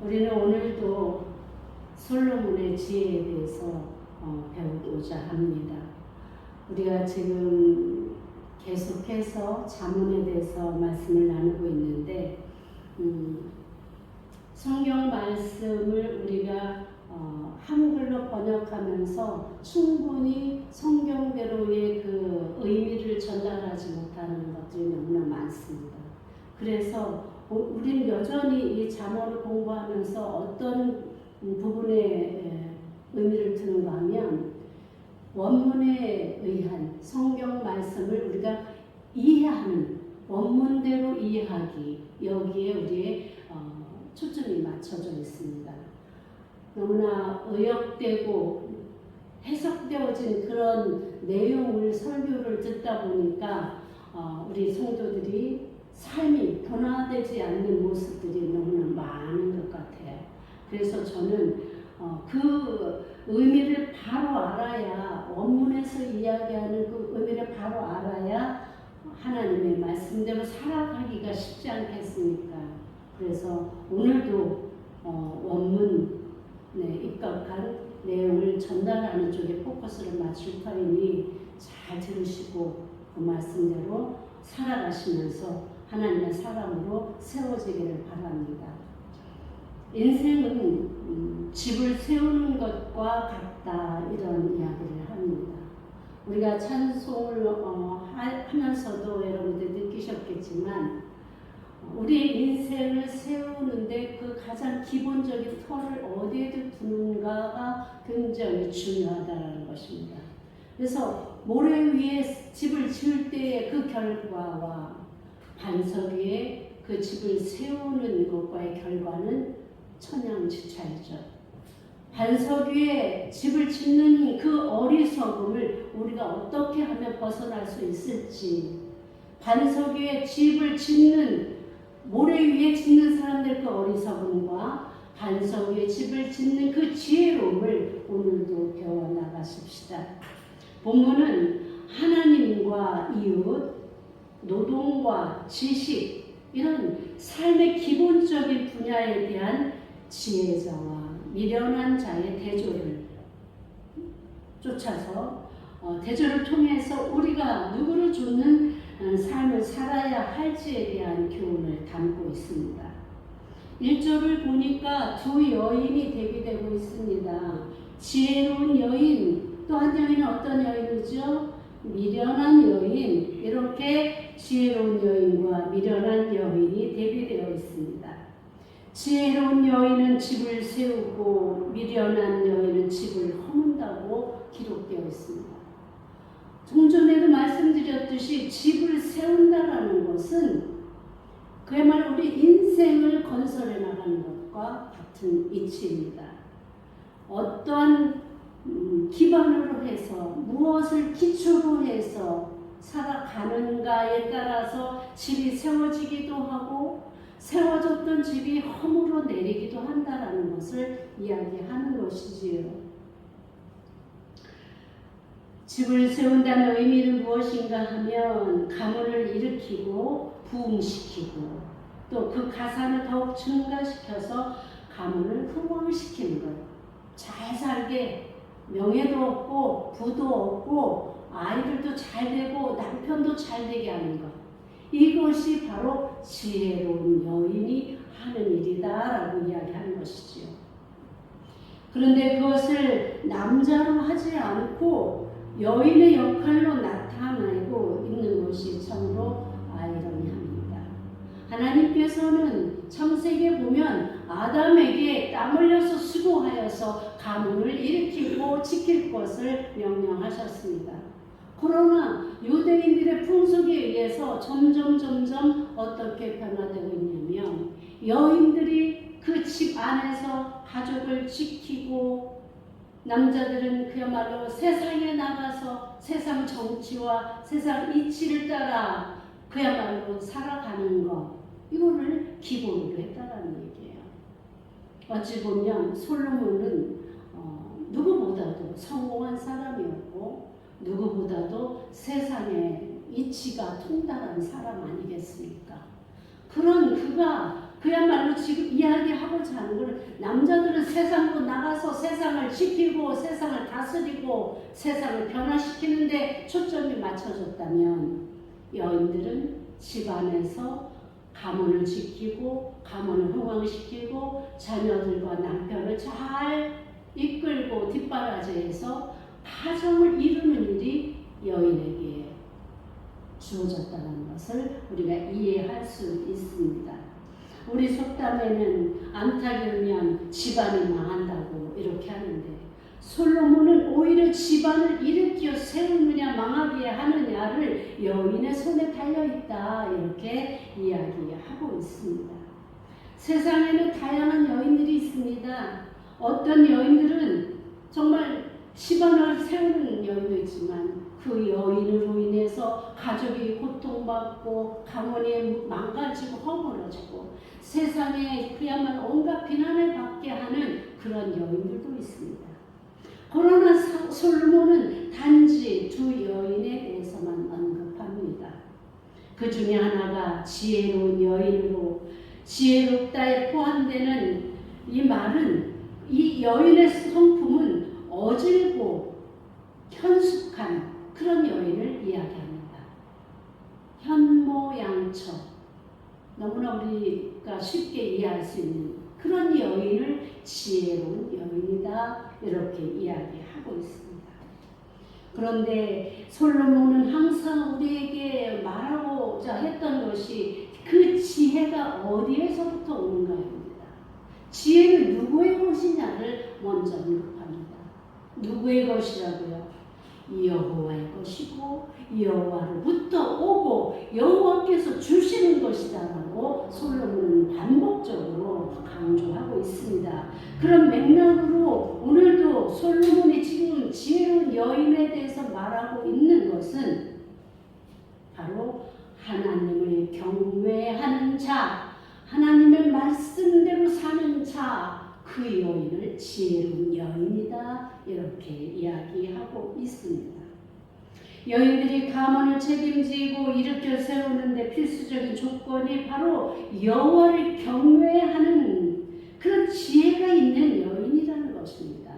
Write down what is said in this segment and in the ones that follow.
우리는 오늘도 솔로몬의 지혜에 대해서 배우고자 합니다. 우리가 지금 계속해서 잠언에 대해서 말씀을 나누고 있는데 성경 말씀을 우리가 한글로 번역하면서 충분히 성경대로의 그 의미를 전달하지 못하는 것들이 너무나 많습니다. 그래서 우리는 여전히 이 잠언을 공부하면서 어떤 부분에 의미를 두는가 하면 원문에 의한 성경 말씀을 우리가 이해하는 원문대로 이해하기, 여기에 우리의 초점이 맞춰져 있습니다. 너무나 의역되고 해석되어진 그런 내용을 설교를 듣다 보니까 우리 성도들이 삶이 변화되지 않는 모습들이 너무나 많은 것 같아요. 그래서 저는 그 의미를 바로 알아야, 원문에서 이야기하는 그 의미를 바로 알아야 하나님의 말씀대로 살아가기가 쉽지 않겠습니까? 그래서 오늘도 원문에 입각한 내용을 전달하는 쪽에 포커스를 맞출 터이니 잘 들으시고 그 말씀대로 살아가시면서 하나님의 사람으로 세워지기를 바랍니다. 인생은 집을 세우는 것과 같다, 이런 이야기를 합니다. 우리가 찬송을 하면서도 여러분들 느끼셨겠지만 우리 인생을 세우는데 그 가장 기본적인 터를 어디에 두는가가 굉장히 중요하다는 것입니다. 그래서 모래 위에 집을 지을 때의 그 결과와 반석 위에 그 집을 세우는 것과의 결과는 천양지차이죠. 반석 위에 집을 짓는 그 어리석음을 우리가 어떻게 하면 벗어날 수 있을지, 반석 위에 집을 짓는, 모래 위에 짓는 사람들 그 어리석음과 반석 위에 집을 짓는 그 지혜로움을 오늘도 배워나가십시다. 본문은 하나님과 이웃, 노동과 지식, 이런 삶의 기본적인 분야에 대한 지혜자와 미련한 자의 대조를 쫓아서 대조를 통해서 우리가 누구를 쫓는 삶을 살아야 할지에 대한 교훈을 담고 있습니다. 1절을 보니까 두 여인이 대비되고 있습니다. 지혜로운 여인, 또 한 여인은 어떤 여인이죠? 미련한 여인. 이렇게 지혜로운 여인과 미련한 여인이 대비되어 있습니다. 지혜로운 여인은 집을 세우고 미련한 여인은 집을 허문다고 기록되어 있습니다. 종전에도 말씀드렸듯이 집을 세운다라는 것은 그야말로 우리 인생을 건설해 나가는 것과 같은 이치입니다. 어떠한 기반으로 해서 무엇을 기초로 해서 살아가는가에 따라서 집이 세워지기도 하고 세워졌던 집이 허물어 내리기도 한다라는 것을 이야기하는 것이지요. 집을 세운다는 의미는 무엇인가 하면 가문을 일으키고 부흥시키고 또 그 가산을 더욱 증가시켜서 가문을 흥왕시키는 것. 잘 살게, 명예도 얻고 부도 얻고 아이들도 잘 되고 남편도 잘 되게 하는 것. 이것이 바로 지혜로운 여인이 하는 일이다라고 이야기하는 것이지요. 그런데 그것을 남자로 하지 않고 여인의 역할로 나타내고 있는 것이 참으로 아이러니합니다. 하나님께서는 창세기에 보면 아담에게 땀 흘려서 수고하여서 가문을 일으키고 지킬 것을 명령하셨습니다. 그러나 유대인들의 풍속에 의해서 점점 어떻게 변화되고 있냐면 여인들이 그 집 안에서 가족을 지키고 남자들은 그야말로 세상에 나가서 세상 정치와 세상 이치를 따라 그야말로 살아가는 것, 이거를 기본으로 했다라는 얘기예요. 어찌 보면 솔로몬은 누구보다도 성공한 사람이었고 누구보다도 세상의 이치가 통달한 사람 아니겠습니까? 그런 그가 그야말로 지금 이야기하고자 하는 건 남자들은 세상으로 나가서 세상을 지키고 세상을 다스리고 세상을 변화시키는데 초점이 맞춰졌다면 여인들은 집안에서 가문을 지키고 가문을 흥왕시키고 자녀들과 남편을 잘 이끌고 뒷바라지해서 가정을 이루는 일이 여인에게 주어졌다는 것을 우리가 이해할 수 있습니다. 우리 속담에는 안타기면 집안이 망한다고 이렇게 하는데 솔로몬은 오히려 집안을 일으켜 세우느냐 망하게 하느냐를 여인의 손에 달려있다 이렇게 이야기하고 있습니다. 세상에는 다양한 여인들이 있습니다. 어떤 여인들은 정말 집안을 세우는 여인도 있지만 그 여인으로 인해서 가족이 고통받고 가문이 망가지고 허물어지고 세상에 그야말로 온갖 비난을 받게 하는 그런 여인들도 있습니다. 그러나 솔로몬은 단지 두 여인에 대해서만 언급합니다. 그 중에 하나가 지혜로운 여인으로 지혜롭다에 포함되는 이 말은 이 여인의 성품은 어질고 현숙한 그런 여인을 이야기합니다. 현모양처 너무나 우리가 쉽게 이해할 수 있는 그런 여인을 지혜로운 여인이다 이렇게 이야기하고 있습니다. 그런데 솔로몬은 항상 우리에게 말하고자 했던 것이 그 지혜가 어디에서부터 오는가입니다. 지혜는 누구의 것이냐를 먼저 언급합니다. 누구의 것이라고요? 여호와의 것이고 여호와로부터 오고 여호와께서 주시는 것이다라고 솔로몬은 반복적으로 강조하고 있습니다. 그런 맥락으로 오늘도 솔로몬이 지금 지혜로운 여인에 대해서 말하고 있는 것은 바로 하나님을 경외하는 자, 하나님의 말씀대로 사는 자, 그 여인을 지혜로운 여인이다 이렇게 이야기하고 있습니다. 여인들이 가문을 책임지고 일으켜 세우는데 필수적인 조건이 바로 여호와를 경외하는 그런 지혜가 있는 여인이라는 것입니다.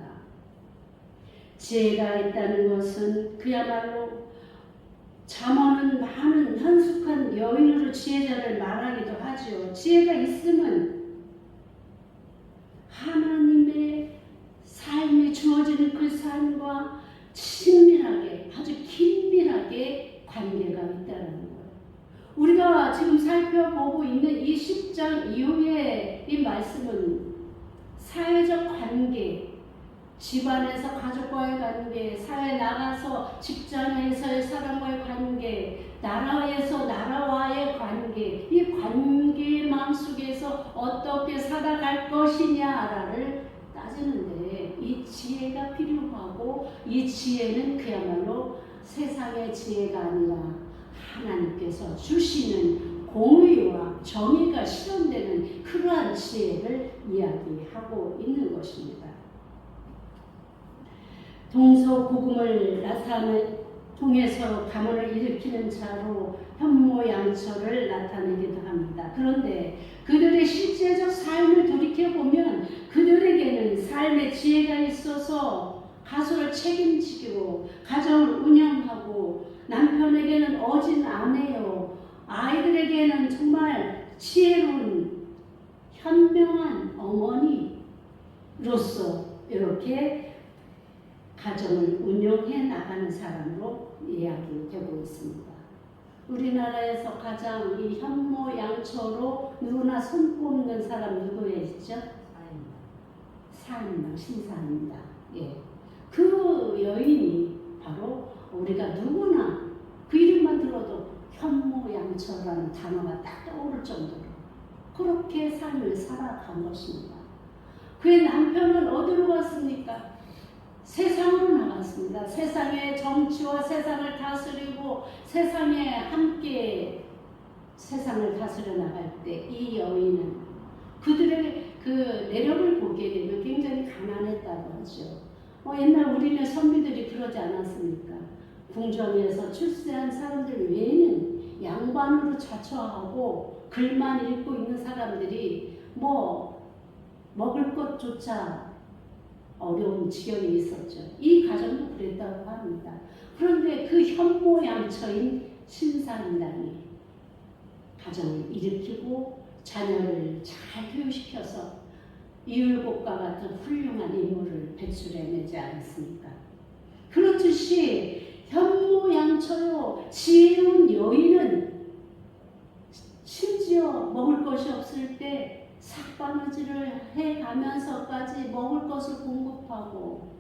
지혜가 있다는 것은 그야말로 잠언은 많은 현숙한 여인으로 지혜자를 말하기도 하죠. 지혜가 있으면 하나님의 삶이 주어지는 그 삶과 친밀하게 아주 긴밀하게 관계가 있다는 거예요. 우리가 지금 살펴보고 있는 이 10장 이후의 이 말씀은 사회적 관계, 집안에서 가족과의 관계, 사회 나가서 직장에서의 사람과의 관계, 나라에서 나라와의 관계, 이 관계망 속에서 어떻게 살아갈 것이냐를 따지는데 이 지혜가 필요하고 이 지혜는 그야말로 세상의 지혜가 아니라 하나님께서 주시는 공의와 정의가 실현되는 그러한 지혜를 이야기하고 있는 것입니다. 동서고금을 통해서 가문을 일으키는 자로 현모양처를 나타내기도 합니다. 그런데 그들의 실제적 삶을 돌이켜보면 그들에게는 삶의 지혜가 있어서 가족을 책임지고 가정을 운영하고 남편에게는 어진 아내요, 아이들에게는 정말 지혜로운 현명한 어머니로서 이렇게 가정을 운영해 나가는 사람으로 이야기되고 있습니다. 우리나라에서 가장 이 현모양처로 누구나 손꼽는 사람 누구였죠? 사임당 신사입니다. 예. 그 여인이 바로 우리가 누구나 그 이름만 들어도 현모양처라는 단어가 딱 떠오를 정도로 그렇게 삶을 살아간 것입니다. 그의 남편은 어디로 갔습니까? 세상으로 나갔습니다. 세상의 정치와 세상을 다스리고 세상에 함께 세상을 다스려 나갈 때 이 여인은 그들의 그 내력을 보게 되면 굉장히 가난했다고 하죠. 옛날 우리네 선비들이 그러지 않았습니까? 궁정에서 출세한 사람들 외에는 양반으로 자처하고 글만 읽고 있는 사람들이 뭐 먹을 것조차 어려운 지경에 있었죠. 이 가정도 그랬다고 합니다. 그런데 그 현모양처인 신사임당이 가정을 일으키고 자녀를 잘 교육시켜서 이율곡과 같은 훌륭한 인물을 배출해내지 않았습니까? 그렇듯이 현모양처로 지혜로운 여인은 심지어 먹을 것이 없을 때 삭바느질을 해가면서까지 먹을 것을 공급하고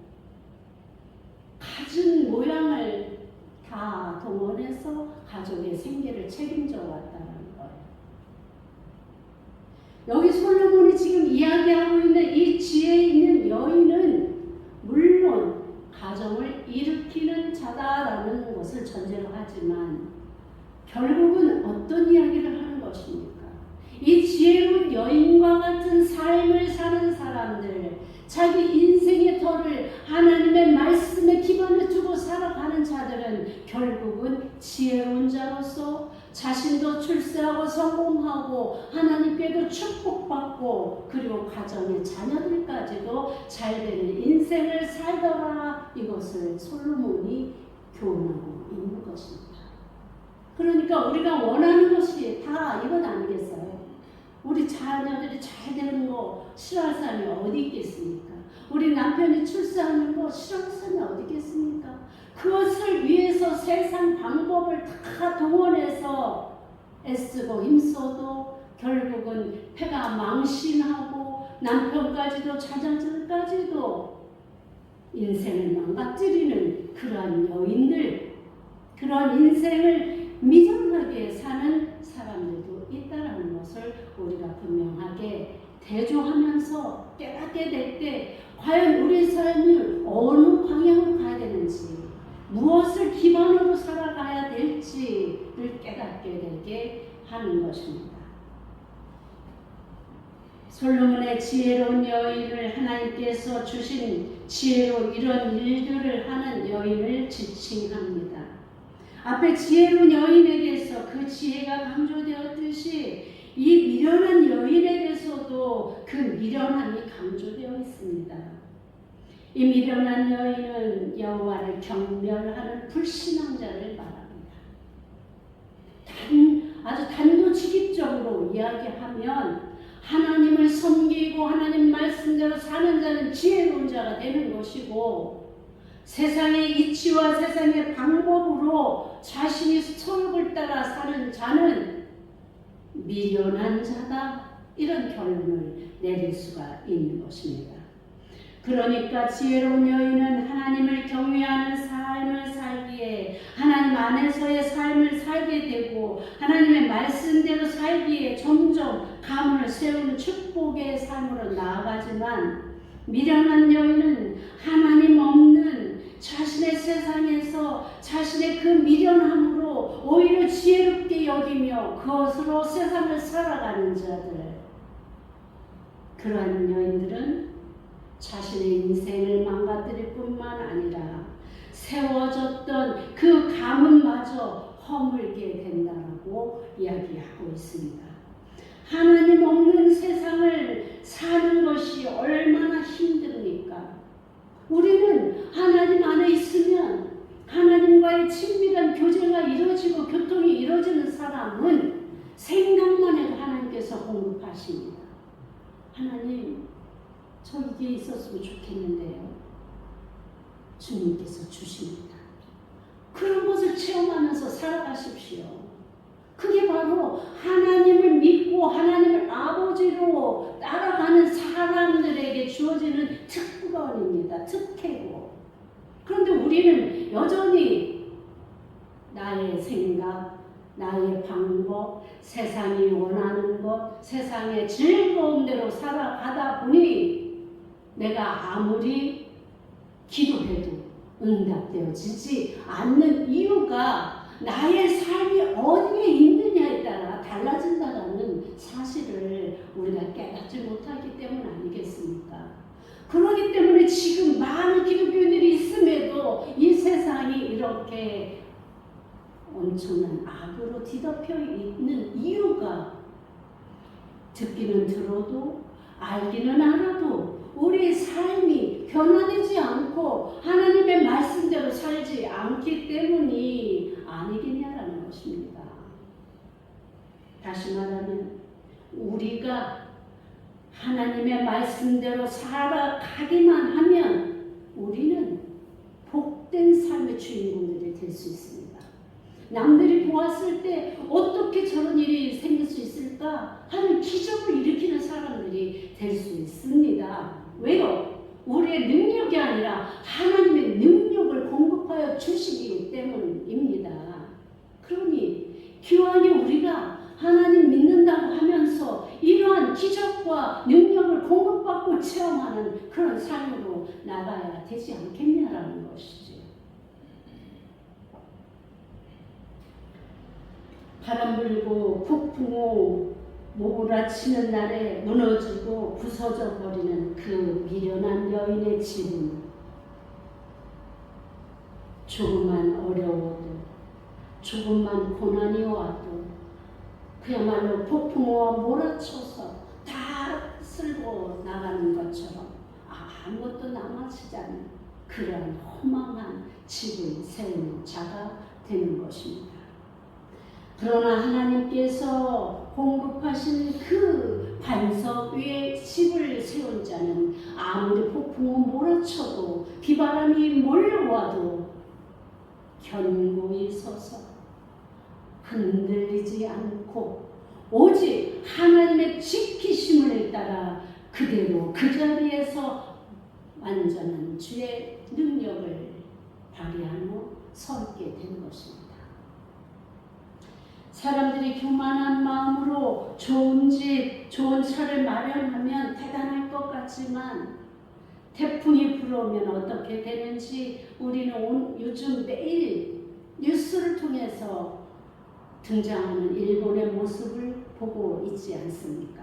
가진 모양을 다 동원해서 가족의 생계를 책임져 왔다는 거예요. 여기 솔로몬이 지금 이야기하고 있는 이 지혜 있는 여인은 물론 가정을 일으키는 자다라는 것을 전제로 하지만 결국은 어떤 이야기를 하는 것입니까? 이 지혜로운 여인과 같은 삶을 사는 사람들, 자기 인생의 터를 하나님의 말씀에 기반을 두고 살아가는 자들은 결국은 지혜로운 자로서 자신도 출세하고 성공하고 하나님께도 축복받고 그리고 가정의 자녀들까지도 잘 되는 인생을 살더라. 이것을 솔로몬이 교훈하고 있는 것입니다. 그러니까 우리가 원하는 것이 다 이건 아니겠어요? 우리 자녀들이 잘 되는 거 싫어할 사람이 어디 있겠습니까? 우리 남편이 출세하는 거 싫어할 사람이 어디 있겠습니까? 그것을 위해서 세상 방법을 다 동원해서 애쓰고 힘써도 결국은 패가 망신하고 남편까지도 자녀들까지도 인생을 망가뜨리는 그러한 여인들, 그런 인생을 미련하게 사는 사람들도 있다는 것을 우리가 분명하게 대조하면서 깨닫게 될 때 과연 우리 삶을 어느 방향으로 가야 되는지, 무엇을 기반으로 살아가야 될지를 깨닫게 되게 하는 것입니다. 솔로몬의 지혜로운 여인을 하나님께서 주신 지혜로 이런 일들을 하는 여인을 지칭합니다. 앞에 지혜로운 여인에게서 그 지혜가 강조되었듯이 이 미련한 여인에게서도 그 미련함이 강조되어 있습니다. 이 미련한 여인은 여호와를 경멸하는 불신앙자를 말합니다. 아주 단도직입적으로 이야기하면 하나님을 섬기고 하나님 말씀대로 사는 자는 지혜로운 자가 되는 것이고 세상의 이치와 세상의 방법으로 자신이 소욕을 따라 사는 자는 미련한 자다. 이런 결론을 내릴 수가 있는 것입니다. 그러니까 지혜로운 여인은 하나님을 경외하는 삶을 살기에 하나님 안에서의 삶을 살게 되고 하나님의 말씀대로 살기에 점점 가문을 세우는 축복의 삶으로 나아가지만 미련한 여인은 하나님 없는 자신의 세상에서 자신의 그 미련함으로 오히려 지혜롭게 여기며 그것으로 세상을 살아가는 자들, 그러한 여인들은 자신의 인생을 망가뜨릴 뿐만 아니라 세워졌던 그 가문마저 허물게 된다고 이야기하고 있습니다. 하나님 없는 세상을 사는 것이 얼마나 힘듭니까? 우리는 하나님 안에 있으면 하나님과의 친밀한 교제가 이루어지고 교통이 이루어지는 사람은 생각만 해도 하나님께서 공급하십니다. 하나님, 저 이게 있었으면 좋겠는데요. 주님께서 주십니다. 그런 것을 체험하면서 살아가십시오. 그게 바로 하나님을 믿고 하나님을 아버지로 따라가는 사람들에게 주어지는 특권입니다. 특혜고. 그런데 우리는 여전히 나의 생각, 나의 방법, 세상이 원하는 것, 세상의 즐거움대로 살아가다 보니 내가 아무리 기도해도 응답되어지지 않는 이유가 나의 삶이 어디에 있느냐에 따라 달라진다는 사실을 우리가 깨닫지 못하기 때문 아니겠습니까? 그렇기 때문에 지금 많은 기독교인들이 있음에도 이 세상이 이렇게 엄청난 악으로 뒤덮여 있는 이유가 듣기는 들어도 알기는 알아도 우리의 삶이 변화되지 않고 하나님의 말씀대로 살지 않기 때문이 아니겠냐라는 것입니다. 다시 말하면 우리가 하나님의 말씀대로 살아가기만 하면 우리는 복된 삶의 주인공들이 될 수 있습니다. 남들이 보았을 때 어떻게 저런 일이 생길 수 있을까 하는 기적을 일으키는 사람들이 될 수 있습니다. 왜요? 우리의 능력이 아니라 하나님의 능력을 공급하여 주시기 때문입니다. 그러니 기왕에 우리가 하나님 믿는다고 하면서 이러한 기적과 능력을 공급받고 체험하는 그런 삶으로 나가야 되지 않겠냐라는 것이지. 바람 불고 폭풍 오 몰아치는 날에 무너지고 부서져 버리는 그 미련한 여인의 집은 조금만 어려워도 조금만 고난이 와도 그야말로 폭풍우와 몰아쳐서 다 쓸고 나가는 것처럼 아무것도 남아지지 않는 그러한 허망한 집을 세우는 자가 되는 것입니다. 그러나 하나님께서 공급하신 그 반석 위에 집을 세운 자는 아무리 폭풍우 몰아쳐도 비바람이 몰려와도 견고히 서서 흔들리지 않고 오직 하나님의 지키심을 따라 그대로 그 자리에서 완전한 주의 능력을 발휘하며 서게 된 것입니다. 사람들이 교만한 마음으로 좋은 집, 좋은 차를 마련하면 대단할 것 같지만 태풍이 불어오면 어떻게 되는지 우리는 요즘 매일 뉴스를 통해서 등장하는 일본의 모습을 보고 있지 않습니까?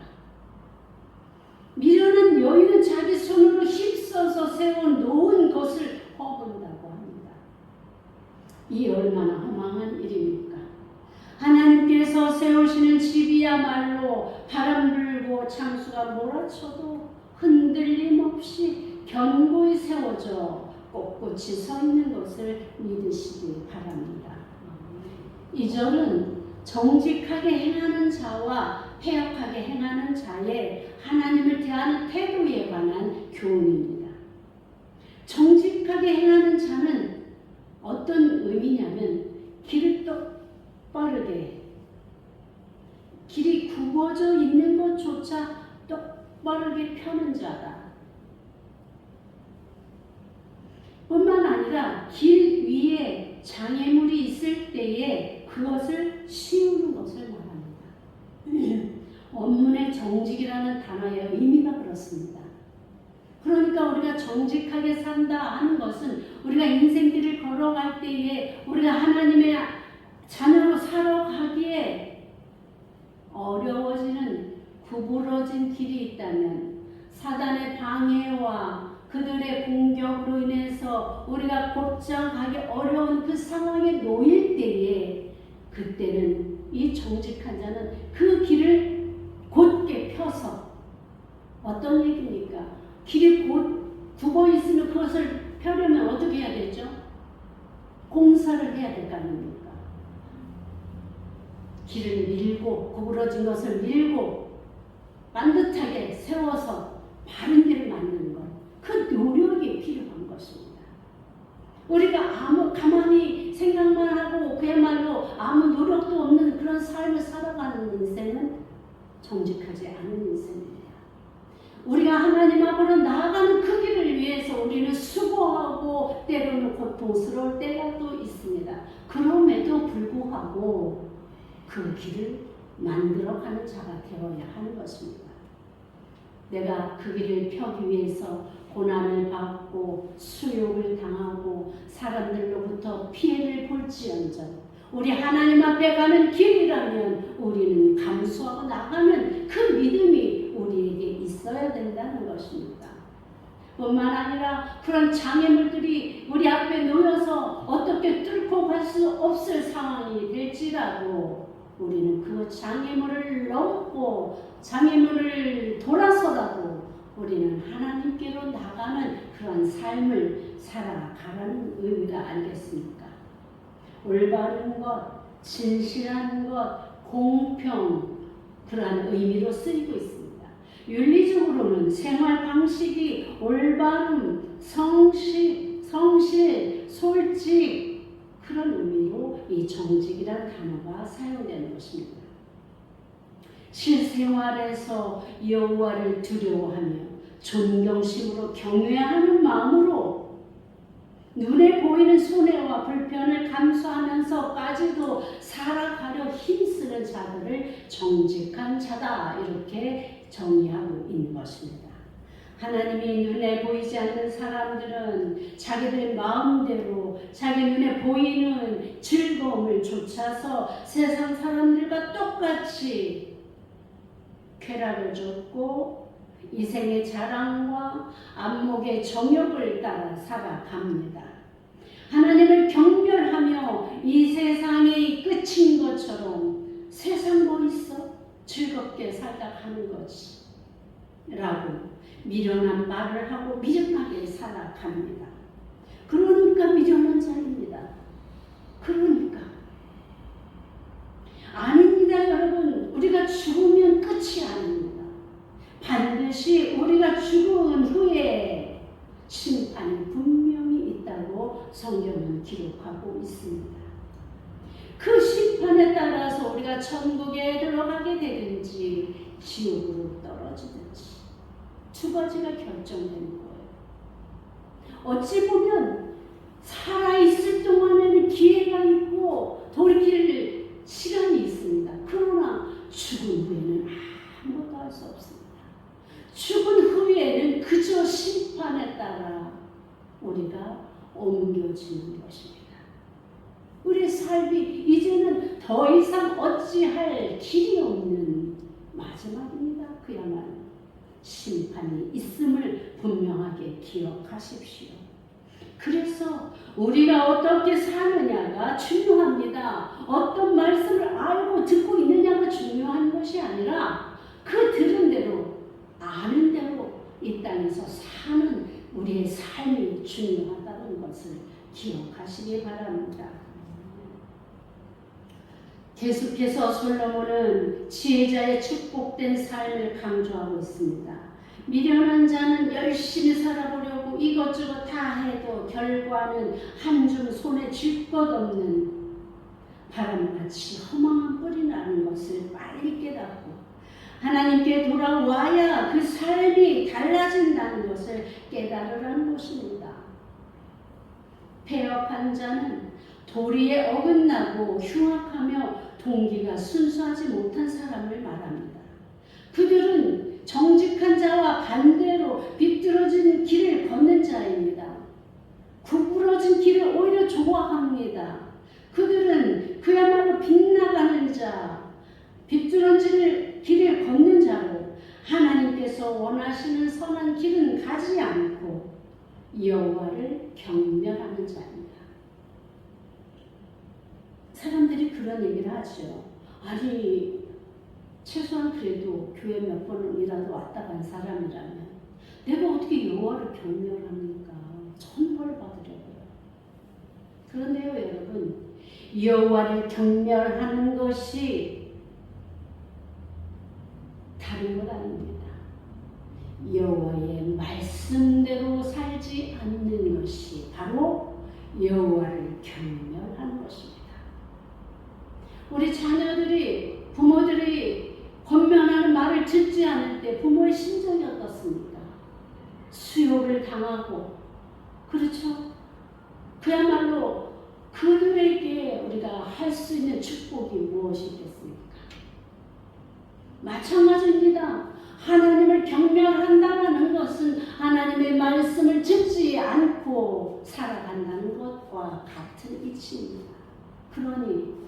미련한 여인은 자기 손으로 힘써서 세운 놓은 것을 허문다고 합니다. 이 얼마나 허망한 일입니까? 하나님께서 세우시는 집이야말로 바람 불고 창수가 몰아쳐도 흔들림 없이 견고히 세워져 꼿꼿이 서 있는 것을 믿으시기 바랍니다. 이 절은 정직하게 행하는 자와 패역하게 행하는 자의 하나님을 대하는 태도에 관한 교훈입니다. 정직하게 행하는 자는 어떤 의미냐면 길을 똑바르게, 길이 굽어져 있는 것조차 똑바르게 펴는 자다. 뿐만 아니라 길 위에 장애물이 있을 때에 그것을 씌우는 것을 말합니다. 원문의 정직이라는 단어의 의미가 그렇습니다. 그러니까 우리가 정직하게 산다 하는 것은 우리가 인생길을 걸어갈 때에 우리가 하나님의 자녀로 살아가기에 어려워지는 구부러진 길이 있다면 사단의 방해와 그들의 공격으로 인해서 우리가 곧장 가기 어려운 그 상황에 놓일 때에 그때는 이 정직한 자는 그 길을 곧게 펴서 어떤 얘기입니까? 길이 곧 굽어 있으면 그것을 펴려면 어떻게 해야 되죠? 공사를 해야 될 거 아닙니까? 길을 밀고 구부러진 것을 밀고 반듯하게 세워서 바른 길을 만드는 것. 그 노력이 필요한 것입니다. 우리가 가만히 생각만 하고 그야말로 아무 노력도 없는 그런 삶을 살아가는 인생은 정직하지 않은 인생입니다. 우리가 하나님 앞으로 나아가는 그 길을 위해서 우리는 수고하고 때로는 고통스러울 때가 또 있습니다. 그럼에도 불구하고 그 길을 만들어가는 자가 되어야 하는 것입니다. 내가 그 길을 펴기 위해서 고난을 받고 수욕을 당하고 사람들로부터 피해를 볼지언정 우리 하나님 앞에 가는 길이라면 우리는 감수하고 나가는 그 믿음이 우리에게 있어야 된다는 것입니다. 뿐만 아니라 그런 장애물들이 우리 앞에 놓여서 어떻게 뚫고 갈 수 없을 상황이 될지라도 우리는 그 장애물을 넘고 장애물을 돌아서라도 우리는 하나님께로 나가는 그런 삶을 살아가라는 의미가 아니겠습니까? 올바른 것, 진실한 것, 공평, 그러한 의미로 쓰이고 있습니다. 윤리적으로는 생활 방식이 올바름, 성실, 솔직, 그런 의미로 이 정직이라는 단어가 사용되는 것입니다. 실생활에서 여호와를 두려워하며 존경심으로 경외하는 마음으로 눈에 보이는 손해와 불편을 감수하면서까지도 살아가려 힘쓰는 자들을 정직한 자다, 이렇게 정의하고 있는 것입니다. 하나님이 눈에 보이지 않는 사람들은 자기들 마음대로 자기 눈에 보이는 즐거움을 좇아서 세상 사람들과 똑같이 쾌락을 쫓고 이생의 자랑과 안목의 정욕을 따라 살아갑니다. 하나님을 경멸하며 이 세상이 끝인 것처럼 세상 뭐 있어? 즐겁게 살다 가는 거지 라고 미련한 말을 하고 미련하게 살아갑니다. 그러니까 미련한 자입니다. 그러니까 아닙니다. 여러분, 우리가 죽으면 끝이 아닙니다. 반드시 우리가 죽은 후에 심판이 분명히 있다고 성경은 기록하고 있습니다. 그 심판에 따라서 우리가 천국에 들어가게 되든지 지옥으로 떨어지든지 두 가지가 결정되는 거예요. 어찌 보면 살아있을 동안에는 기회가 있고 돌이킬 시간이 있습니다. 그러나 죽은 후에는 아무것도 할 수 없습니다. 죽은 후에는 그저 심판에 따라 우리가 옮겨지는 것입니다. 우리의 삶이 이제는 더 이상 어찌할 길이 없는 마지막입니다. 그야말로 심판이 있음을 분명하게 기억하십시오. 그래서 우리가 어떻게 사느냐가 중요합니다. 어떤 말씀을 알고 듣고 있느냐가 중요한 것이 아니라 그 들은 대로 아는 대로 이 땅에서 사는 우리의 삶이 중요하다는 것을 기억하시기 바랍니다. 계속해서 솔로몬은 지혜자의 축복된 삶을 강조하고 있습니다. 미련한 자는 열심히 살아보려고 이것저것 다 해도 결과는 한 줌 손에 쥘 것 없는 바람같이 허망한 뿔이 나는 것을 빨리 깨닫고 하나님께 돌아와야 그 삶이 달라진다는 것을 깨달으라는 것입니다. 폐역한 자는 도리에 어긋나고 흉악하며 동기가 순수하지 못한 사람을 말합니다. 그들은 정직한 자와 반대로 비뚤어진 길을 걷는 자입니다. 구부러진 길을 오히려 좋아합니다. 그들은 그야말로 빗나가는 자, 비뚤어진 길을 걷는 자로 하나님께서 원하시는 선한 길은 가지 않고 여호와를 경멸하는 자입니다. 사람들이 그런 얘기를 하죠. 아니, 최소한 그래도 교회 몇 번이라도 왔다 간 사람이라면 내가 어떻게 여호와를 경멸합니까? 천벌 받으려고요. 그런데요, 여러분, 여호와를 경멸하는 것이 다른 것 아닙니다. 여호와의 말씀대로 살지 않는 것이 바로 여호와를 경멸하는 것입니다. 우리 자녀들이, 부모들이 권면하는 말을 듣지 않을 때 부모의 심정이 어떻습니까? 수욕을 당하고, 그렇죠? 그야말로 그들에게 우리가 할 수 있는 축복이 무엇이겠습니까? 마찬가지입니다. 하나님을 경멸한다는 것은 하나님의 말씀을 듣지 않고 살아간다는 것과 같은 이치입니다. 그러니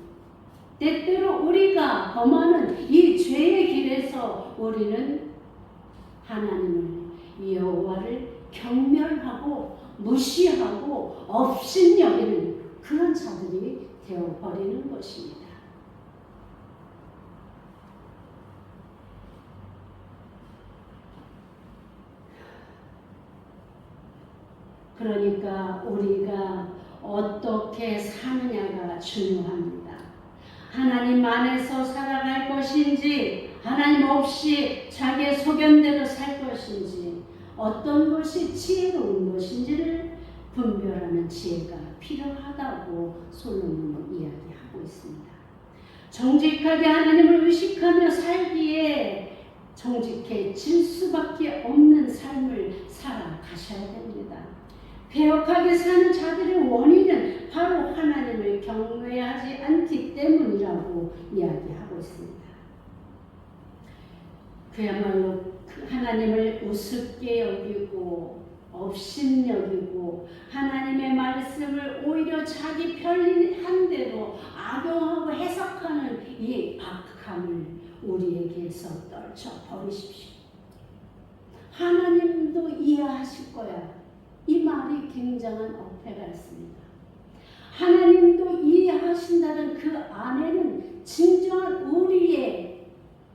때때로 우리가 범하는 이 죄의 길에서 우리는 하나님을, 여호와를 경멸하고 무시하고 업신여기는 그런 자들이 되어버리는 것입니다. 그러니까 우리가 어떻게 사느냐가 중요합니다. 하나님 안에서 살아갈 것인지 하나님 없이 자기의 소견대로 살 것인지 어떤 것이 지혜로운 것인지를 분별하는 지혜가 필요하다고 솔로몬은 이야기하고 있습니다. 정직하게 하나님을 의식하며 살기에 정직해질 수밖에 없는 삶을 살아가셔야 됩니다. 배역하게 사는 자들의 원인은 바로 하나님을 경외하지 않기 때문이라고 이야기하고 있습니다. 그야말로 하나님을 우습게 여기고 업신여기고 하나님의 말씀을 오히려 자기 편리한 대로 악용하고 해석하는 이 악함을 우리에게서 떨쳐버리십시오. 하나님도 이해하실 거야. 이 말이 굉장한 어폐가 있습니다. 하나님도 이해하신다는 그 안에는 진정한 우리의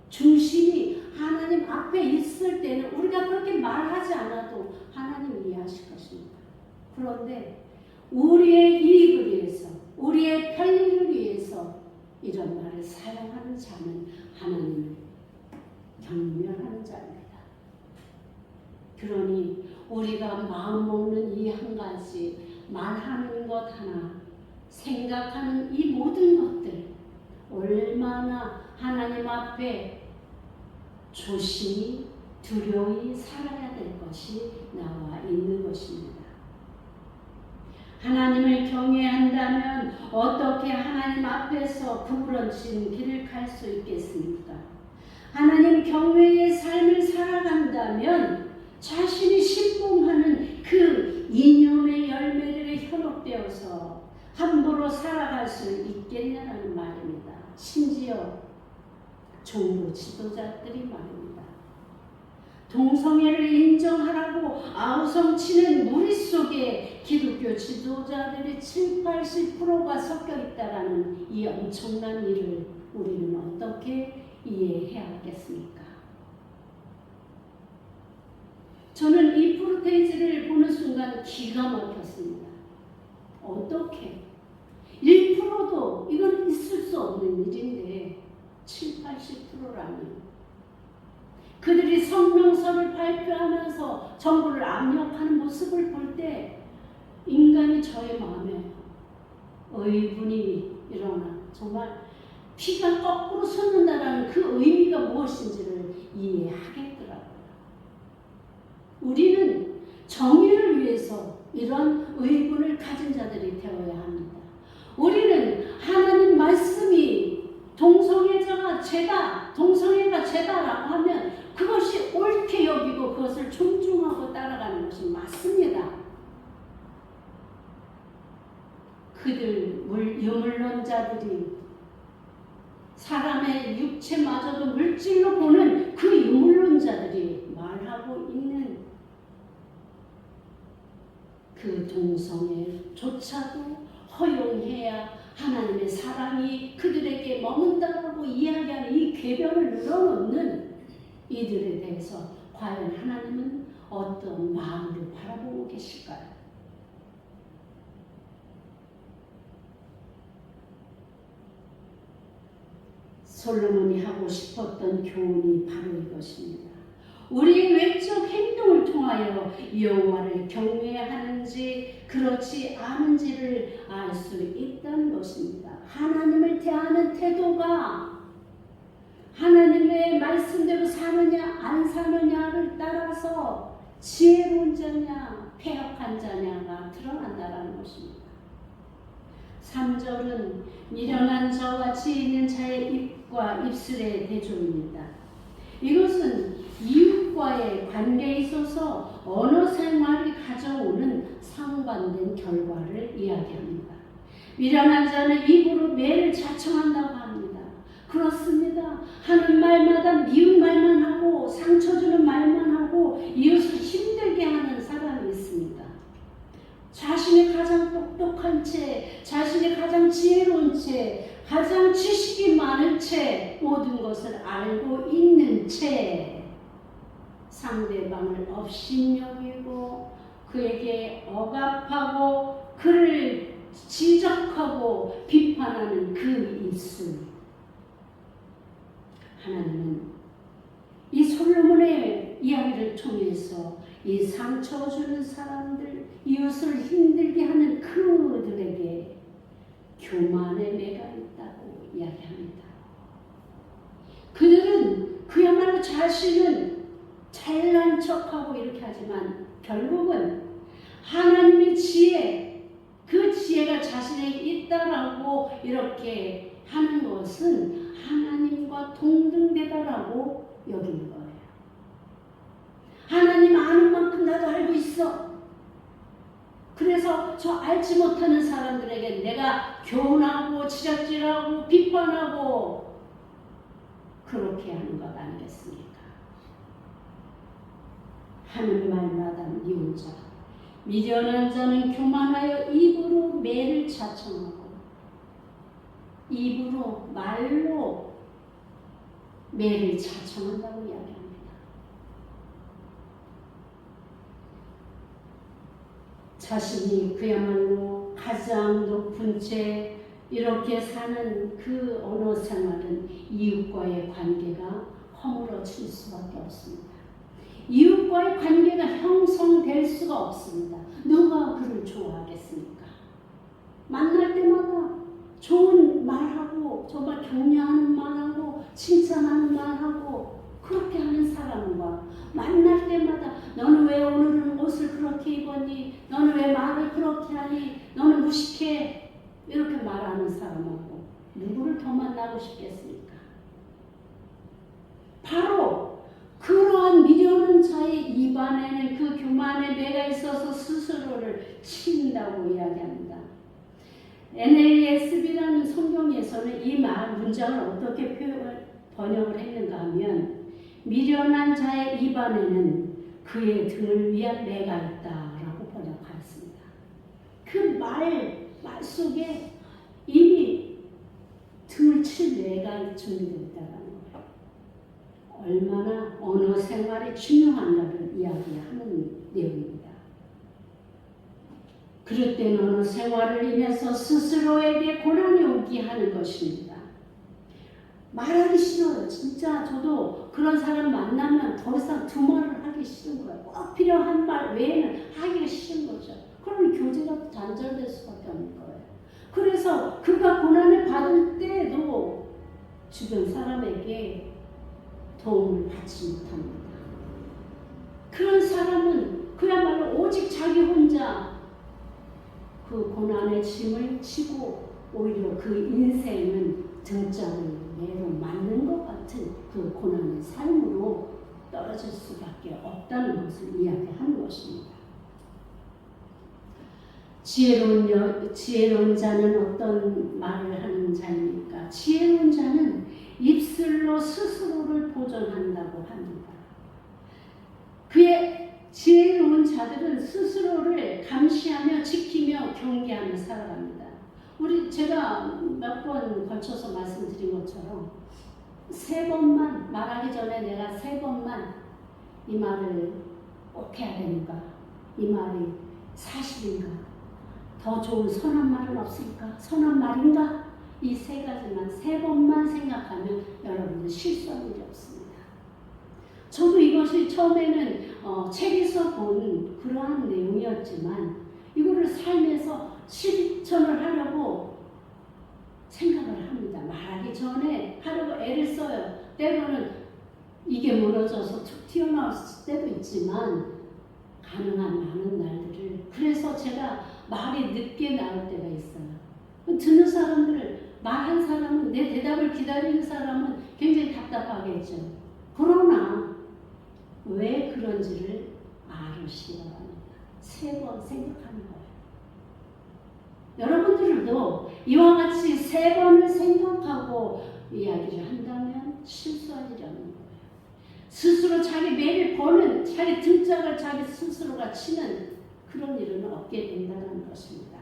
중심이 하나님 앞에 있을 때는 우리가 그렇게 말하지 않아도 하나님 이해하실 것입니다. 그런데 우리의 이익을 위해서, 우리의 편리를 위해서 이런 말을 사용하는 자는 하나님을 경멸하는 자입니다. 그러니 우리가 마음 먹는 이 한 가지, 말하는 것 하나, 생각하는 이 모든 것들 얼마나 하나님 앞에 조심히 두려이 살아야 될 것이 나와 있는 것입니다. 하나님을 경외한다면 어떻게 하나님 앞에서 구부러진 길을 갈 수 있겠습니까? 하나님 경외의 삶을 살아간다면 자신이 신봉하는 그 이념의 열매들에 현혹되어서 함부로 살아갈 수 있겠냐는 말입니다. 심지어 종교 지도자들이 말입니다. 동성애를 인정하라고 아우성치는 무리 속에 기독교 지도자들의 70~80%가 섞여 있다라는 이 엄청난 일을 우리는 어떻게 이해해야겠습니까? 저는 이 프로테이지를 보는 순간 기가 막혔습니다. 어떻게? 1%도 이건 있을 수 없는 일인데 70~80%라니. 그들이 성명서를 발표하면서 정부를 압력하는 모습을 볼 때 인간이 저의 마음에 의분이 일어나 정말 피가 거꾸로 솟는다라는 그 의미가 무엇인지를 이해하겠더라고요. 우리는 정의를 위해서 이런 의분을 가진 자들이 되어야 합니다. 우리는 하나님 말씀이 동성애가 죄다라고 하면 그것이 옳게 여기고 그것을 존중하고 따라가는 것이 맞습니다. 그들 유물론자들이 사람의 육체마저도 물질로 보는 그 유물론자들이 말하고 있는 그 동성애조차도 허용해야 하나님의 사랑이 그들에게 머문다라고 이야기하는 이 궤변을 늘어놓는 이들에 대해서 과연 하나님은 어떤 마음으로 바라보고 계실까요? 솔로몬이 하고 싶었던 교훈이 바로 이것입니다. 우리의 외적 행동을 통하여 여호와를 경외하는지 그렇지 않은지를 알 수 있다는 것입니다. 하나님을 대하는 태도가 하나님의 말씀대로 사느냐 안 사느냐를 따라서 지혜로운 자냐 패역한 자냐가 드러난다는 것입니다. 3절은 미련한 자와 지혜 있는 자의 입과 입술의 대조입니다. 이것은 이웃과의 관계에 있어서 언어 생활이 가져오는 상반된 결과를 이야기합니다. 미련한 자는 입으로 매를 자청한다고 합니다. 그렇습니다. 하는 말마다 미운 말만 하고 상처 주는 말만 하고 이웃을 힘들게 하는 사람이 있습니다. 자신이 가장 똑똑한 채, 자신이 가장 지혜로운 채, 가장 지식이 많은 채, 모든 것을 알고 있는 채 상대방을 업신여기고 그에게 억압하고 그를 지적하고 비판하는 그 입술. 하나님은 이 솔로몬의 이야기를 통해서 이 상처 주는 사람들, 이웃을 힘들게 하는 그들에게 교만의 매가 있다고 이야기합니다. 그들은 그야말로 자신은 잘난 척하고 이렇게 하지만 결국은 하나님의 지혜, 그 지혜가 자신에게 있다라고 이렇게 하는 것은 하나님과 동등되다라고 여기는 거예요. 하나님 아는 만큼 나도 알고 있어. 그래서 저 알지 못하는 사람들에게 내가 교훈하고 지적질하고 비판하고 그렇게 하는 것 아니겠습니까? 하는 말마다 미운 자, 미련한 자는 교만하여 입으로 매를 자청하고 입으로 말로 매를 자청한다고 이야기합니다. 자신이 그야말로 가장 높은 채 이렇게 사는 그 언어 생활은 이웃과의 관계가 허물어질 수밖에 없습니다. 이웃과의 관계가 형성될 수가 없습니다. 누가 그를 좋아하겠습니까? 만날 때마다 좋은 말하고 정말 격려하는 말하고 칭찬하는 말하고 그렇게 하는 사람과 만날 때마다 너는 왜 오늘은 옷을 그렇게 입었니? 너는 왜 말을 그렇게 하니? 너는 무식해? 이렇게 말하는 사람하고 누구를 더 만나고 싶겠습니까? 바로 그러한 미련한 자의 입안에는 그 교만의 매가 있어서 스스로를 친다고 이야기합니다. NASB라는 성경에서는 이 문장을 어떻게 번역을 했는가 하면 미련한 자의 입안에는 그의 등을 위한 매가 있다라고 번역하였습니다. 그 말 속에 이미 등을 칠 매가 준비되어 있다는 거예요. 얼마나 언어 생활이 중요한가를 이야기하는 내용입니다. 그릇된 언어 생활을 인해서 스스로에게 고난이 오게 하는 것입니다. 말하기 싫어요. 진짜 저도 그런 사람 만나면 더 이상 두 말을 하기 싫은 거예요. 꼭 필요한 말 외에는 하기가 싫은 거죠. 그러면 교제가 단절될 수밖에 없는 거예요. 그래서 그가 고난을 받을 때도 주변 사람에게 도움을 받지 못합니다. 그런 사람은 그야말로 오직 자기 혼자 그 고난의 짐을 지고 오히려 그 인생은 등짝을 매로 맞는 것 같은 그 고난의 삶으로 떨어질 수밖에 없다는 것을 이야기하는 것입니다. 지혜로운 자는 어떤 말을 하는 자입니까? 지혜로운 자는 입술로 스스로를 보존한다고 합니다. 그의 지혜로운 자들은 스스로를 감시하며 지키며 경계하며 살아갑니다. 제가 몇 번 걸쳐서 말씀드린 것처럼 3번만 말하기 전에 내가 3번만 이 말을 꼭 해야 되는가? 이 말이 사실인가? 더 좋은 선한 말은 없을까? 선한 말인가? 이 3가지만 3번만 생각하면 여러분은 실수할 일이 없습니다. 저도 이것이 처음에는 책에서 본 그러한 내용이었지만 이거를 삶에서 실천을 하려고 생각을 합니다. 말하기 전에 하려고 애를 써요. 때로는 이게 무너져서 툭 튀어나올 때도 있지만 가능한 많은 날들을 그래서 제가 말이 늦게 나올 때가 있어요. 듣는 사람들, 말한 사람은 내 대답을 기다리는 사람은 굉장히 답답하겠죠. 그러나 왜 그런지를 알으시기 바랍니다. 3번 생각하는 거예요. 여러분들도 이와 같이 3번을 생각하고 이야기를 한다면 실수할 일이 없는 거예요. 스스로 자기 매를 버는, 자기 등짝을 자기 스스로가 치는 그런 일은 없게 된다는 것입니다.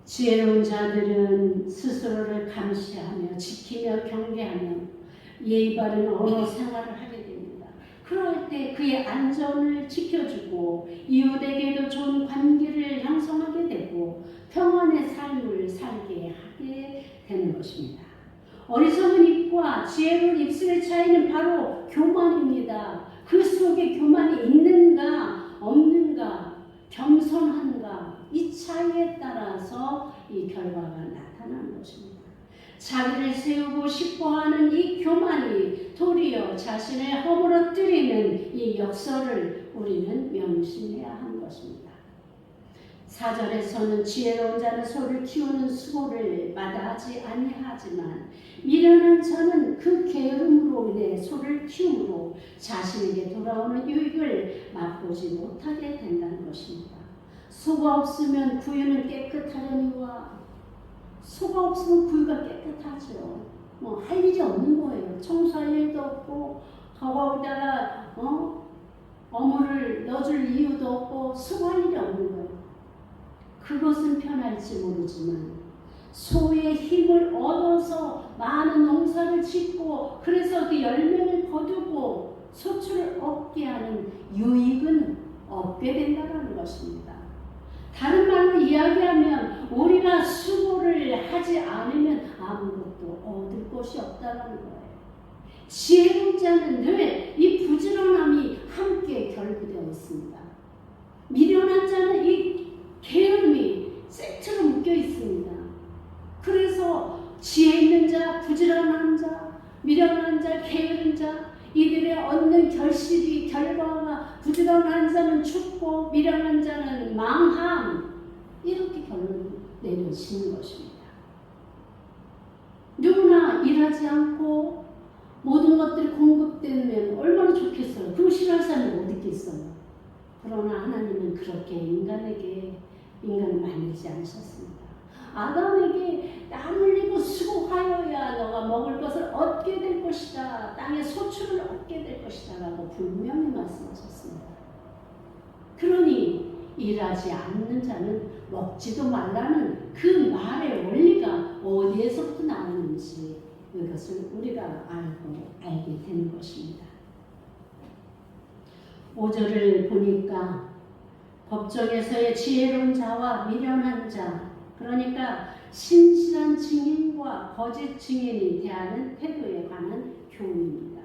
지혜로운 자들은 스스로를 감시하며 지키며 경계하며 예의 바른 언어 생활을 하게 됩니다. 그럴 때 그의 안전을 지켜주고 이웃에게도 좋은 관계를 형성하게 되고 평안의 삶을 살게 하게 되는 것입니다. 어리석은 입과 지혜로운 입술의 차이는 바로 교만입니다. 그 속에 교만이 있는가 없는가, 겸손한가, 이 차이에 따라서 이 결과가 나타나는 것입니다. 자기를 세우고 싶어하는 이 교만이 도리어 자신을 허물어뜨리는 이 역설을 우리는 명심해야 하는 것입니다. 4절에서는 지혜로운 자는 소를 키우는 수고를 마다하지 아니하지만 미련한 자는 그 게으름으로 인해 소를 키움으로 자신에게 돌아오는 유익을 맛보지 못하게 된다는 것입니다. 소가 없으면 구유는 깨끗하려니와 소가 없으면 구유가 깨끗하죠. 할 일이 없는 거예요. 청소할 일도 없고 거기다가 어물을 넣어줄 이유도 없고 수고할 일이 없는 거예요. 그것은 편할지 모르지만 소의 힘을 얻어서 많은 농사를 짓고 그래서 그 열매를 거두고 소출을 얻게 하는 유익은 얻게 된다는 것입니다. 다른 말로 이야기하면 우리가 수고를 하지 않으면 아무것도 얻을 것이 없다는 거예요. 지혜로운 자는 늘 이 부지런함이 함께 결부되어 있습니다. 미련한 자는 이 게으름이 쇠처럼 묶여 있습니다. 그래서 지혜 있는 자, 부지런한 자, 미련한 자, 게으른 자, 이들의 얻는 결과가 부지런한 자는 죽고 미련한 자는 망함, 이렇게 결론 내려지는 것입니다. 누구나 일하지 않고 모든 것들이 공급되면 얼마나 좋겠어요. 그거 싫어할 사람이 어디 있겠어요. 그러나 하나님은 그렇게 인간을 만들지 않으셨습니다. 아담에게 땀 흘리고 수고하여야 너가 먹을 것을 얻게 될 것이다. 땅의 소출을 얻게 될 것이다. 라고 분명히 말씀하셨습니다. 그러니 일하지 않는 자는 먹지도 말라는 그 말의 원리가 어디에서부터 나오는지 이것을 우리가 알게 되는 것입니다. 5절을 보니까 법정에서의 지혜로운 자와 미련한 자, 그러니까 신실한 증인과 거짓 증인이 대하는 태도에 관한 교훈입니다.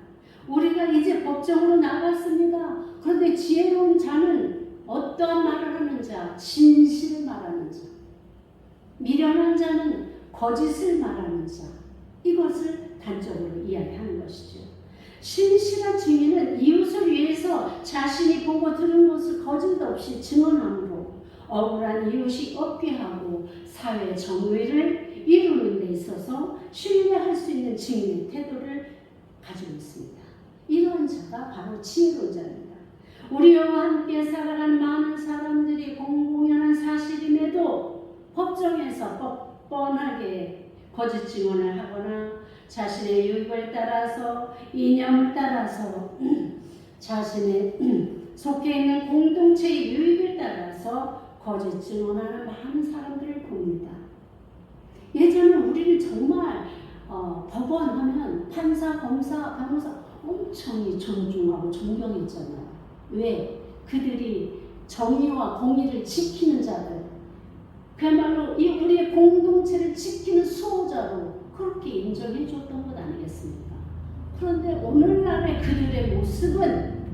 우리가 이제 법정으로 나갔습니다. 그런데 지혜로운 자는 어떠한 말을 하는 자? 진실을 말하는 자. 미련한 자는 거짓을 말하는 자. 이것을 단적으로 이야기하는 것이죠. 신실한 증인은 이웃을 위해서 자신이 보고 들은 것을 거짓 없이 증언함으로 억울한 이웃이 얻게 하고 사회 정의를 이루는 데 있어서 신뢰할 수 있는 증인의 태도를 가지고 있습니다. 이런 자가 바로 지혜로운 자입니다. 우리와 함께 살아가는 많은 사람들이 공공연한 사실임에도 법정에서 뻔뻔하게 거짓 증언을 하거나 자신의 유익을 따라서 이념을 따라서 자신의 속해 있는 공동체의 유익을 따라서 거짓 증언하는 많은 사람들을 봅니다. 예전에 우리는 정말 법원 하면 판사, 검사, 변호사 엄청 존중하고 존경했잖아요. 왜? 그들이 정의와 공의를 지키는 자들, 그야말로 이 우리의 공동체를 지키는 수호자로 그렇게 인정해 줬던 것 아니겠습니까? 그런데 오늘날의 그들의 모습은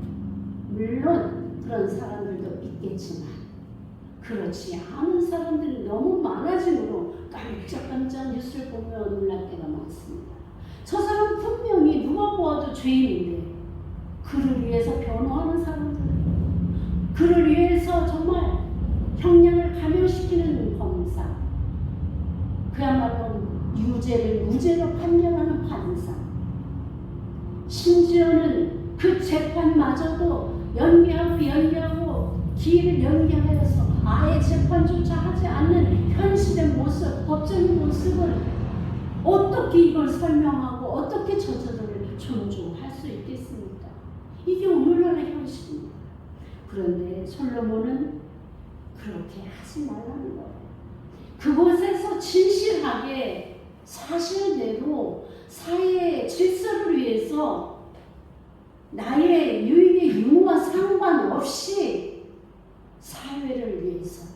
물론 그런 사람들도 있겠지만 그렇지 않은 사람들이 너무 많아지므로 깜짝깜짝 뉴스를 보며 놀랄 때가 많습니다. 저 사람 분명히 누가 보아도 죄인인데 그를 위해서 변호하는 사람들, 그를 위해서 정말 형량을 감형시키는 검사, 그야말로 유죄를 무죄로 판결하는 판사, 심지어는 그 재판마저도 연기하고 기일을 연기하여서 아예 재판조차 하지 않는 현실의 모습, 법정의 모습을 어떻게 이걸 설명하고 어떻게 저자들을 존중할 수 있겠습니까? 이게 오늘날의 현실입니다. 그런데 솔로몬은 그렇게 하지 말라는 거예요. 그곳에서 진실하게 사실대로 사회의 질서를 위해서 나의 유익의 유무와 상관없이 사회를 위해서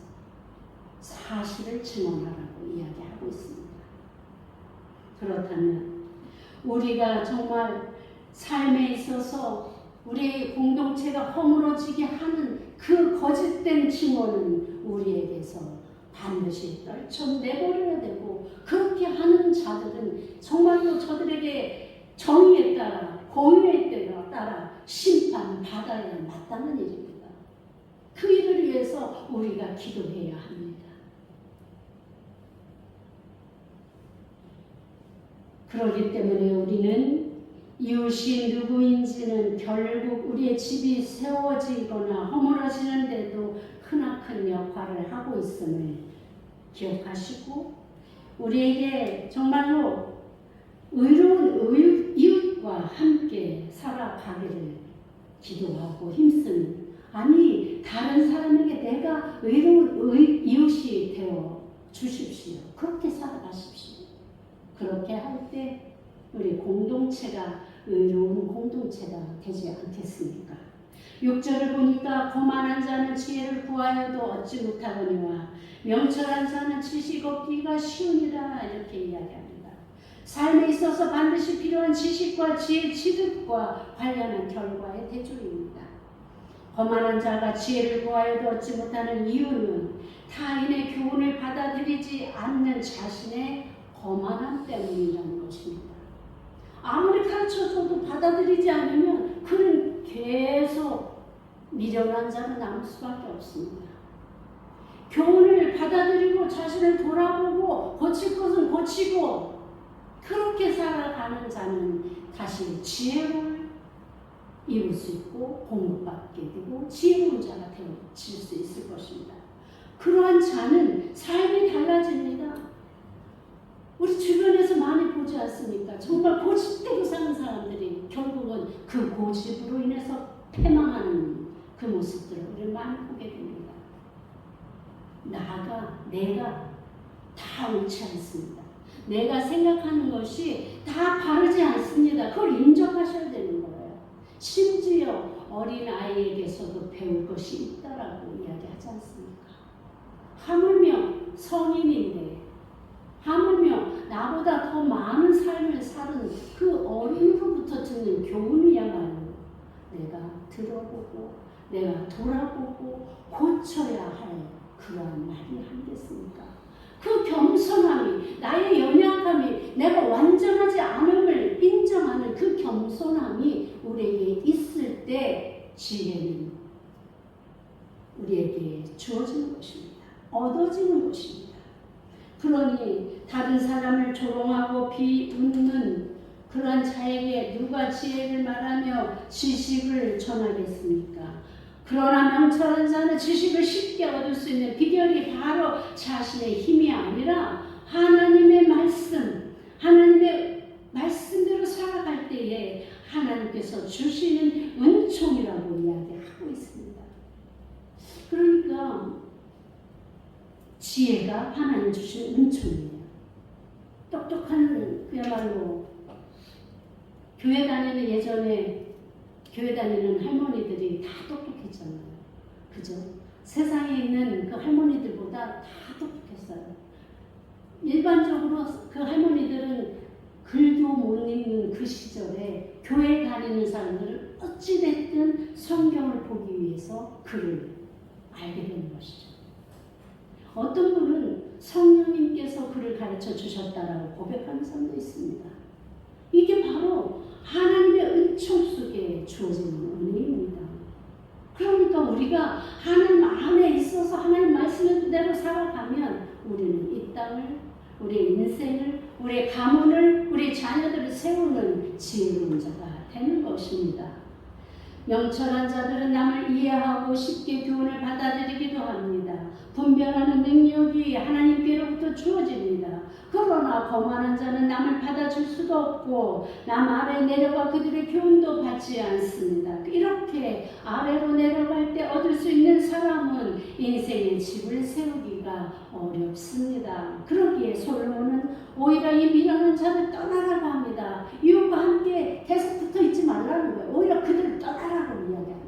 사실을 증언하라고 이야기하고 있습니다. 그렇다면 우리가 정말 삶에 있어서 우리의 공동체가 허물어지게 하는 그 거짓된 증언은 우리에게서 반드시 떨쳐내버려야 되고, 그렇게 하는 자들은 정말로 저들에게 정의에 따라 공의에 따라 심판받아야 마땅한 일입니다. 그 일을 위해서 우리가 기도해야 합니다. 그렇기 때문에 우리는 이웃이 누구인지는 결국 우리의 집이 세워지거나 허물어지는데도 크나큰 역할을 하고 있음을 기억하시고, 우리에게 정말로 의로운 이웃과 함께 살아가기를 기도하고 힘쓰는, 아니 다른 사람에게 내가 의로운 이웃이 되어 주십시오. 그렇게 살아가십시오. 그렇게 할 때 우리 공동체가 의로운 공동체가 되지 않겠습니까? 6절을 보니까 거만한 자는 지혜를 구하여도 얻지 못하거니와 명철한 자는 지식 얻기가 쉬우니라, 이렇게 이야기합니다. 삶에 있어서 반드시 필요한 지식과 지혜 취득과 관련한 결과의 대조입니다. 거만한 자가 지혜를 구하여도 얻지 못하는 이유는 타인의 교훈을 받아들이지 않는 자신의 거만함 때문이라는 것입니다. 아무리 가르쳐줘도 받아들이지 않으면 그는 계속 미련한 자로 남을 수밖에 없습니다. 교훈을 받아들이고 자신을 돌아보고 고칠 것은 고치고 그렇게 살아가는 자는 다시 지혜를 이룰 수 있고 공급받게 되고 지혜로운 자가 되어질 수 있을 것입니다. 그러한 자는 삶이 달라집니다. 우리 주변에서 많이 보지 않습니까? 정말 고집대로 사는 사람들이 결국은 그 고집으로 인해서 패망하는 그 모습들을 우리 많이 보게 됩니다. 내가 다 옳지 않습니다. 내가 생각하는 것이 다 바르지 않습니다. 그걸 인정하셔야 되는 거예요. 심지어 어린 아이에게서도 배울 것이 있다라고 이야기하지 않습니까? 하물며 성인인데, 하물며 나보다 더 많은 삶을 사는 그 어린이로부터 듣는 교훈이야말로 내가 들어보고 내가 돌아보고 고쳐야 할 그러한 말이 아니겠습니까? 그 겸손함이, 나의 연약함이, 내가 완전하지 않음을 인정하는 그 겸손함이 우리에게 있을 때 지혜는 우리에게 주어지는 것입니다. 얻어지는 것입니다. 그러니 다른 사람을 조롱하고 비웃는 그러한 자에게 누가 지혜를 말하며 지식을 전하겠습니까? 그러나 명철한 자는 지식을 쉽게 얻을 수 있는 비결이 바로 자신의 힘이 아니라 하나님의 말씀대로 살아갈 때에 하나님께서 주시는 은총이라고 이야기하고 있습니다. 그러니까 지혜가 하나님 주신 은총이에요. 똑똑한, 그야말로 교회 다니는, 예전에 교회 다니는 할머니들이 다 똑똑했잖아요. 그죠? 세상에 있는 그 할머니들보다 다 똑똑했어요. 일반적으로 그 할머니들은 글도 못 읽는 그 시절에 교회 다니는 사람들은 어찌됐든 성경을 보기 위해서 글을 알게 되는 것이죠. 어떤 분은 성령님께서 그를 가르쳐 주셨다라고 고백하는 사람도 있습니다. 이게 바로 하나님의 은총 속에 주어지는 은혜입니다. 그러니까 우리가 하나님 안에 있어서 하나님 말씀대로 살아가면 우리는 이 땅을, 우리의 인생을, 우리의 가문을, 우리의 자녀들을 세우는 지혜로운 자가 되는 것입니다. 명철한 자들은 남을 이해하고 쉽게 교훈을 받아들이기도 합니다. 분별하는 능력이 하나님께로부터 주어집니다. 그러나 그러나 거만한 자는 남을 받아줄 수도 없고 남 아래 내려가 그들의 교훈도 받지 않습니다. 이렇게 아래로 내려갈 때 얻을 수 있는 사람은 인생의 집을 세우기가 어렵습니다. 그러기에 솔로몬은 오히려 이 미련한 자를 떠나라고 합니다. 이웃과 함께 계속 붙어 있지 말라는 거예요. 오히려 그들을 떠나라고 이야기합니다.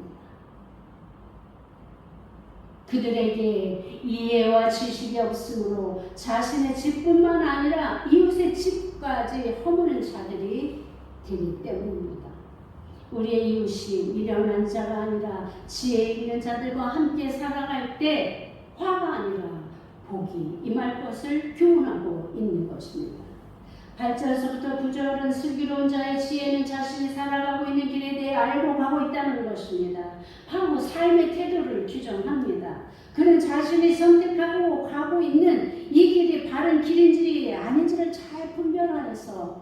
그들에게 이해와 지식이 없으므로 자신의 집뿐만 아니라 이웃의 집까지 허무는 자들이 되기 때문입니다. 우리의 이웃이 미련한 자가 아니라 지혜 있는 자들과 함께 살아갈 때 화가 아니라 복이 임할 것을 교훈하고 있는 것입니다. 8절서부터 9절은 슬기로운 자의 지혜는 자신이 살아가고 있는 길에 대해 알고 가고 있다는 것입니다. 바로 삶의 태도를 규정합니다. 그는 자신이 선택하고 가고 있는 이 길이 바른 길인지 아닌지를 잘 분별하여서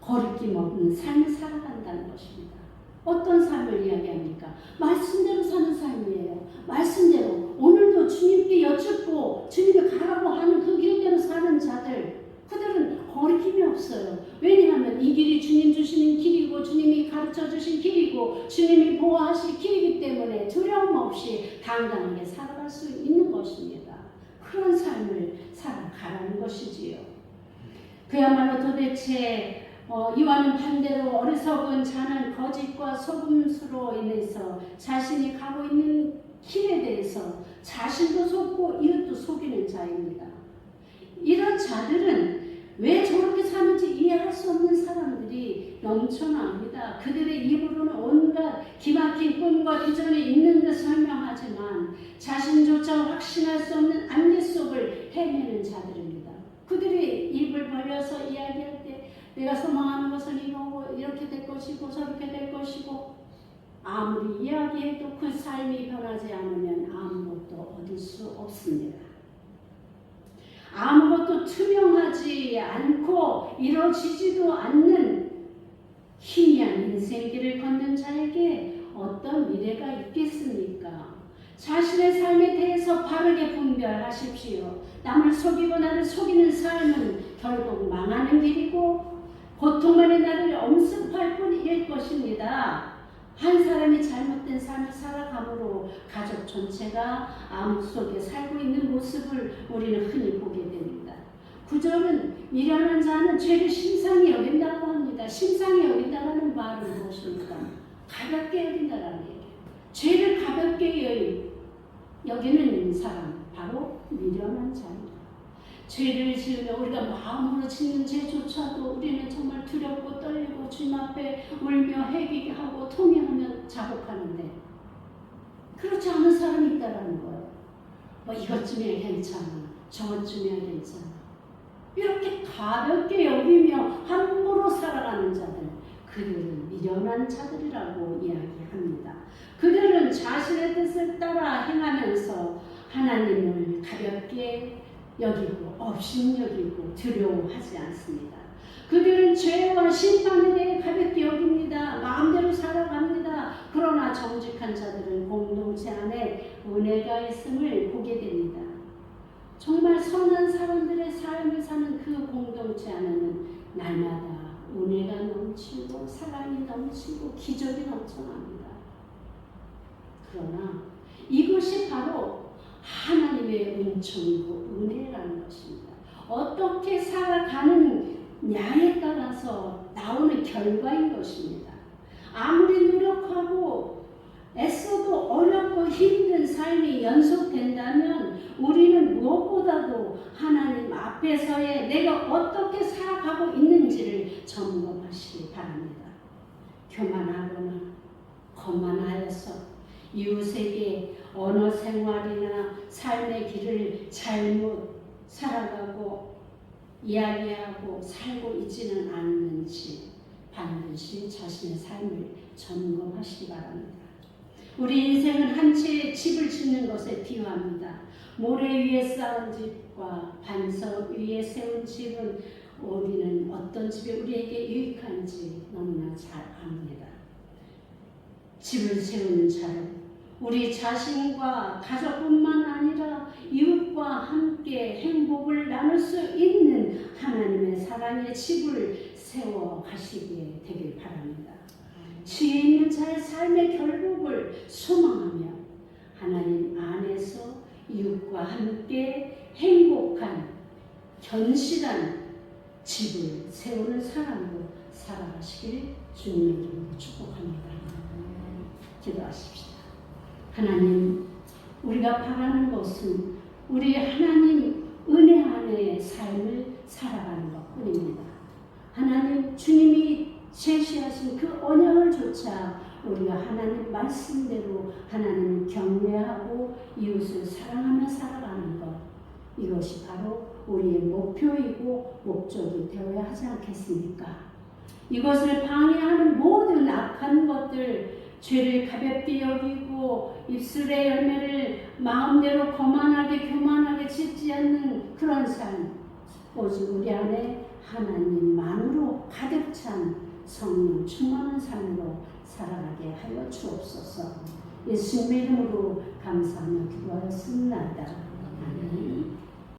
거리낌 없는 삶을 살아간다는 것입니다. 어떤 삶을 이야기합니까? 말씀대로 사는 삶이에요. 말씀대로 오늘도 주님께 여쭙고 주님이 가라고 하는 그 길대로 사는 자들, 그들은 거리낌이 없어요. 왜냐하면 이 길이 주님 주시는 길이고 주님이 가르쳐 주신 길이고 주님이 보호하실 길이기 때문에 두려움 없이 당당하게 살아갈 수 있는 것입니다. 그런 삶을 살아가라는 것이지요. 그야말로 도대체 이와는 반대로 어리석은 자는 거짓과 속임수로 인해서 자신이 가고 있는 길에 대해서 자신도 속고 이웃도 속이는 자입니다. 이런 자들은 왜 저렇게 사는지 이해할 수 없는 사람들이 넘쳐납니다. 그들의 입으로는 온갖 기막힌 꿈과 비전이 있는 듯 설명하지만 자신조차 확신할 수 없는 안개 속을 헤매는 자들입니다. 그들이 입을 벌려서 이야기할 때 내가 소망하는 것은 이거고 이렇게 될 것이고 저렇게 될 것이고 아무리 이야기해도 그 삶이 변하지 않으면 아무것도 얻을 수 없습니다. 아무것도 투명하지 않고 이루어지지도 않는 희미한 인생길을 걷는 자에게 어떤 미래가 있겠습니까? 자신의 삶에 대해서 바르게 분별하십시오. 남을 속이고 나를 속이는 삶은 결국 망하는 길이고 고통만이 나를 엄습할 뿐일 것입니다. 한 사람이 잘못된 삶을 살아감으로 가족 전체가 암 속에 살고 있는 모습을 우리는 흔히 보게 됩니다. 9절은 미련한 자는 죄를 심상히 여긴다고 합니다. 심상히 여긴다는 말은 무엇입니까? 가볍게 여긴다라는 얘기예요. 죄를 가볍게 여기는 사람, 바로 미련한 자입니다. 죄를 지으면 우리가 마음으로 짓는 죄조차도 우리는 정말 두렵고 떨리고 주님 앞에 울며 회개하고 통회하며 자복하는데 그렇지 않은 사람이 있다라는 거예요. 뭐 이것쯤이야 괜찮아, 저것쯤이야 괜찮아. 이렇게 가볍게 여기며 함부로 살아가는 자들, 그들은 미련한 자들이라고 이야기합니다. 그들은 자신의 뜻을 따라 행하면서 하나님을 가볍게 여기고 업신여기고 두려워하지 않습니다. 그들은 죄와 심판에 대해 가볍게 여깁니다. 마음대로 살아갑니다. 그러나 정직한 자들은 공동체 안에 은혜가 있음을 보게 됩니다. 정말 선한 사람들의 삶을 사는 그 공동체 안에는 날마다 은혜가 넘치고 사랑이 넘치고 기적이 넘쳐납니다. 그러나 이것이 바로 하나님의 은총이고 은혜라는 것입니다. 어떻게 살아가느냐에 따라서 나오는 결과인 것입니다. 아무리 노력하고 애써도 어렵고 힘든 삶이 연속된다면 우리는 무엇보다도 하나님 앞에서의 내가 어떻게 살아가고 있는지를 점검하시기 바랍니다. 교만하거나 거만하여서 이웃에게 언어 생활이나 삶의 길을 잘못 살아가고 이야기하고 살고 있지는 않는지 반드시 자신의 삶을 점검하시기 바랍니다. 우리 인생은 한 채의 집을 짓는 것에 비유합니다. 모래 위에 쌓은 집과 반석 위에 세운 집은 우리는 어떤 집이 우리에게 유익한지 너무나 잘 압니다. 집을 세우는 자는 우리 자신과 가족뿐만 아니라 이웃과 함께 행복을 나눌 수 있는 하나님의 고향에 집을 세워 가시게 되길 바랍니다. 지혜 있는 자의 삶의 결국을 소망하며 하나님 안에서 이웃과 함께 행복한 견실한 집을 세우는 사람으로 살아가시길 주님의 이름으로 축복합니다. 기도하십시다. 하나님, 우리가 바라는 것은 우리 하나님 은혜 안의 삶을 살아가는 것뿐입니다. 하나님, 주님이 제시하신 그 언약을 조차 우리가 하나님 말씀대로 하나님을 경외하고 이웃을 사랑하며 살아가는 것, 이것이 바로 우리의 목표이고 목적이 되어야 하지 않겠습니까? 이것을 방해하는 모든 악한 것들, 죄를 가볍게 여기고 입술의 열매를 마음대로 교만하게 짓지 않는 그런 삶, 오직 우리 안에 하나님만으로 가득 찬 성령 충만한 삶으로 살아가게 하여 주옵소서. 예수님의 이름으로 감사하며 기도하였습니다. 아멘.